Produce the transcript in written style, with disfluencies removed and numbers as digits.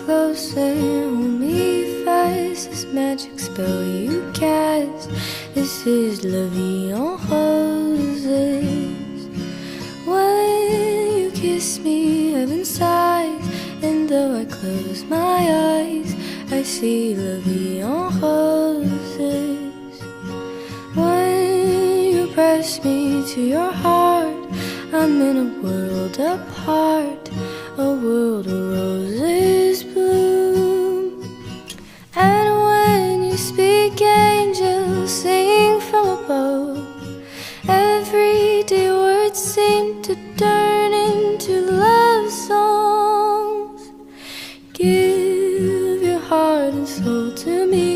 close and hold me fast. This magic spell you cast, this is la vie en roses. When you kiss me, heaven sighs, and though I close my eyes, I see la vie en roses. When you press me to your heart, I'm in a world apart, a world of roses bloom. And when you speak, angels sing from above. Everyday words seem to turn into love songs. Give your heart and soul to me,